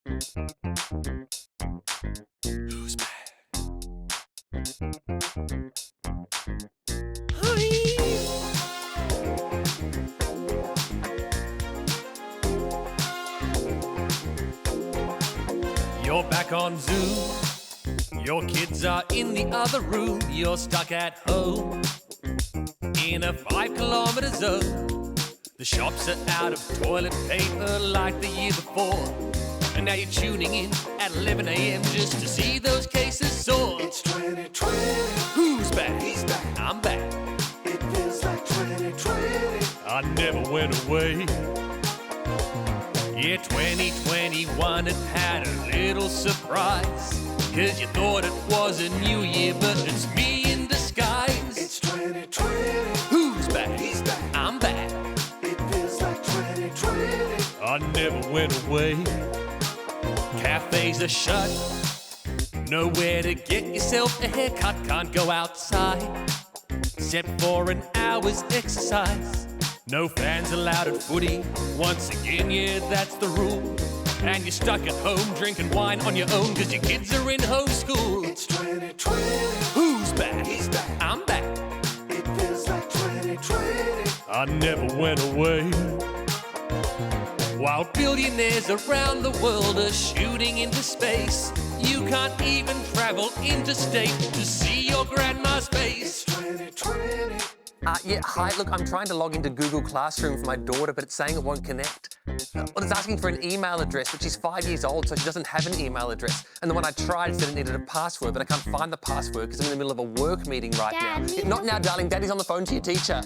Who's back? You're back on Zoom. Your kids are in the other room. You're stuck at home in a 5-kilometre zone. The shops are out of toilet paper like the year before. And now you're tuning in at 11 a.m. just to see those cases soar. It's 2020. Who's back? He's back. I'm back. It feels like 2020. I never went away. Yeah, 2021 had a little surprise. 'Cause you thought it was a new year, but it's me in disguise. It's 2020. Who's back? He's back. I'm back. It feels like 2020. I never went away. Cafes are shut. Nowhere to get yourself a haircut. Can't go outside except for an hour's exercise. No fans allowed at footy. Once again, yeah, that's the rule. And you're stuck at home drinking wine on your own 'cause your kids are in homeschool. It's 2020. Who's back? He's back. I'm back. It feels like 2020. I never went away. While billionaires around the world are shooting into space, you can't even travel interstate to see your grandma's face. It's 2020. Yeah, hi, look, I'm trying to log into Google Classroom for my daughter, but it's saying it won't connect. Well, it's asking for an email address, but she's 5 years old, so she doesn't have an email address. And the one I tried said it needed a password, but I can't find the password because I'm in the middle of a work meeting right now. Not now, darling. Daddy's on the phone to your teacher.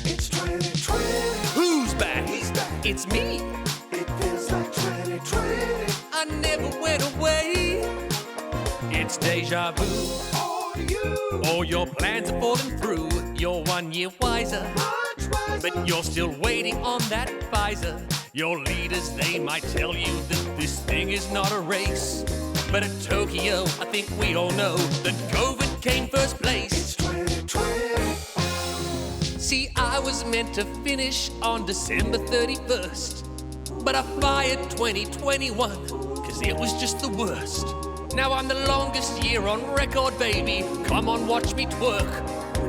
It's 2020. Who's back? He's back. It's me. It feels like 2020. I never went away. It's deja vu. Are you All your plans are falling through. You're 1 year wiser, much wiser? but you're still waiting on that Pfizer. Your leaders, they might tell you that this thing is not a race. But at Tokyo, I think we all know that COVID came first place. It's 2020. See, I was meant to finish on December 31st, but I fired 2021, 'cause it was just the worst. Now I'm the longest year on record, baby. Come on, watch me twerk.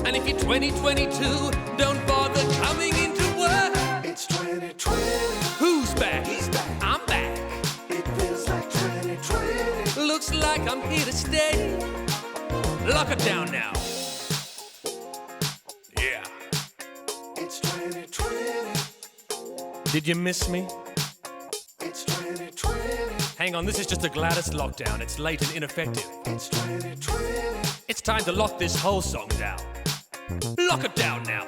And if you're 2022, don't bother coming into work. It's 2020. Who's back? He's back. I'm back. It feels like 2020. Looks like I'm here to stay. Lock it down now. Yeah. It's 2020. Did you miss me? It's 2020. Hang on, this is just a Gladys lockdown. It's late and ineffective. It's 2020. It's time to lock this whole song down. Lock it down now.